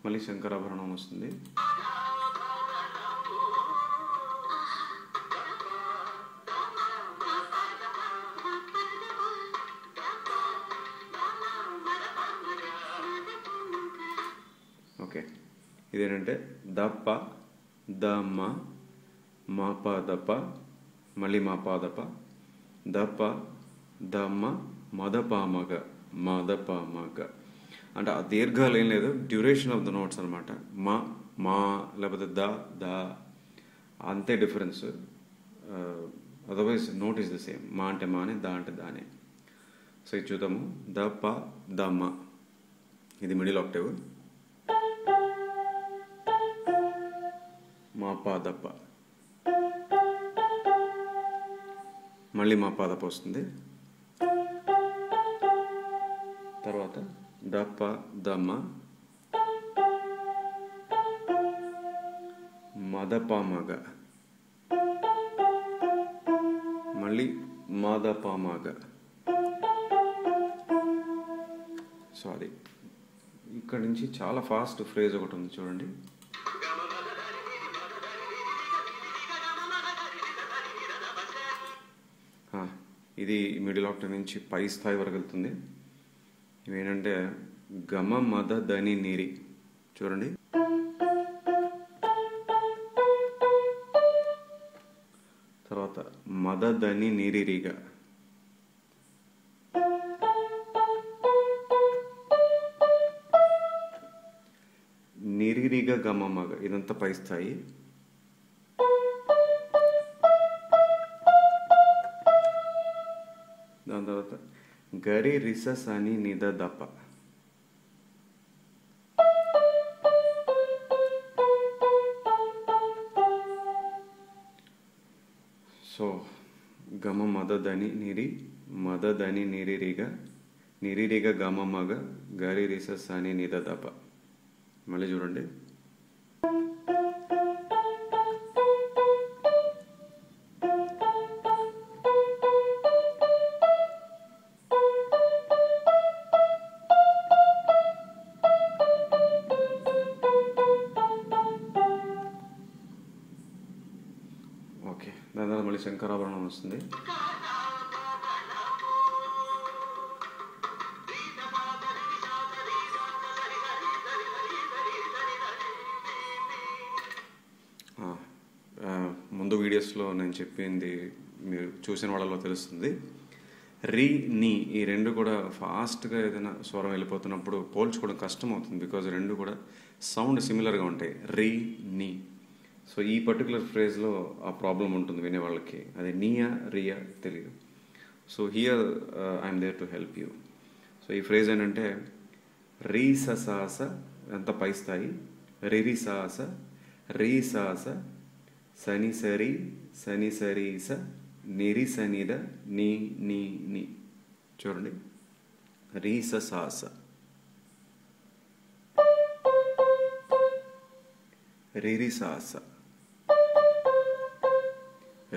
మళ్ళీ శంకరాభరణం వస్తుంది. ఓకే, ఇదేంటంటే దప్ప దమ్మ మాప దప్ప మళ్ళీ మాప దప్ప దప్ప దమ్మ మదపామగ మదపామగ. అంటే ఆ దీర్ఘాలు ఏం లేదు, డ్యూరేషన్ ఆఫ్ ద నోట్స్ అనమాట. మా మా లేకపోతే ద ద అంతే difference, otherwise note is the same. మా అంటే మానే, దా అంటే దానే. సో ఇది చూద్దాము. ద ప ద మ, ఇది మిడిల్ ఆక్టేవ్. మా ప ద ప, మళ్ళీ మా ప ద ప వస్తుంది. తర్వాత ద ప ద మ మద ప మగ, మళ్ళీ మద ప మగ. సో అది ఇక్కడ నుంచి చాలా ఫాస్ట్ ఫ్రేజ్ ఒకటి ఉంది చూడండి. ఇది మిడిల్ ఆక్టేవ్ నుంచి పై స్థాయి వరకు వెళ్తుంది. ఇవేంటంటే గమ మద దని నిరి. చూడండి, తర్వాత మద దని నిరిరిగా, నిరిరిగా గమ మగ, ఇదంతా పై స్థాయి. దాని తర్వాత గరి రిసస్ అని నిద దప. సో గమ మద దని నిరి మద దని నిరిరిగా నిరిరిగా గమ మగ గరి రిసస్ అని నిద దప. మళ్ళీ చూడండి. ఓకే, దాని తర్వాత మళ్ళీ శంకరాభరణం వస్తుంది. ముందు వీడియోస్లో నేను చెప్పింది మీరు చూసిన వాళ్ళలో తెలుస్తుంది. రీ నీ ఈ రెండు కూడా ఫాస్ట్గా ఏదైనా స్వరం వెళ్ళిపోతున్నప్పుడు పోల్చుకోవడం కష్టం అవుతుంది. బికాజ్ రెండు కూడా సౌండ్ సిమిలర్గా ఉంటాయి, రీ నీ. సో ఈ పర్టికులర్ ఫ్రేజ్లో ఆ ప్రాబ్లం ఉంటుంది వినే వాళ్ళకి, అది నీయా రియా తెలియదు. So here I'm there to help you. So ఈ ఫ్రేజ్ ఏంటంటే రీ ససాస, ఎంత పై స్థాయి, రిరి సాస రీ సాస సని సరి సని సరి స నిరి సనిద నీ నీ నీ. చూడండి, రీ ససాస రిరి సాస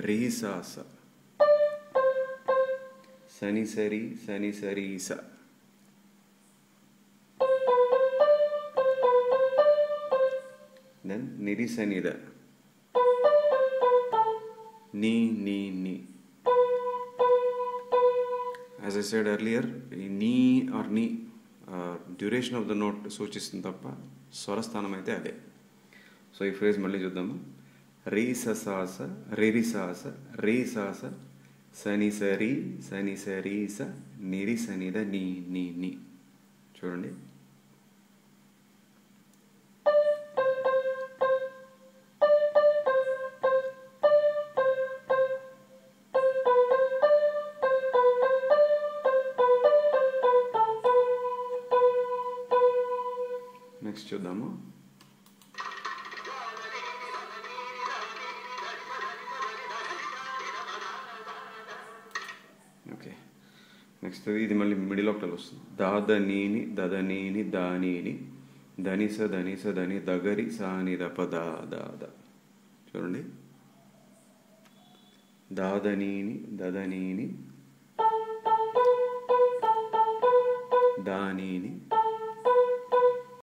రీ సాస సని సరి సని సరి స. దెన్ నిరి సనిద నీ నీ నీ. యాజ్ ఐ సెడ్ ఎర్లియర్, ఈ నీ ఆర్ నీ డ్యూరేషన్ ఆఫ్ ద నోట్ సూచిస్తుంది తప్ప స్వరస్థానం అయితే అదే. సో ఈ ఫ్రేజ్ మళ్ళీ చూద్దాము. రీ ససాస రిరి సాస రీ సాస సని సరి సని సరి స నిరి సనిద నీ నీ నీ. చూడండి, నెక్స్ట్ చూద్దాము. ఓకే, నెక్స్ట్ ఇది మళ్ళీ మిడిల్ ఆక్టేవ్ వస్తుంది. దాదనీని దదనీని దానీని ధనిస ధనిస ధని దగరి సాని దప దా దా దా. చూడండి, దాదనీని దదనీని దానీని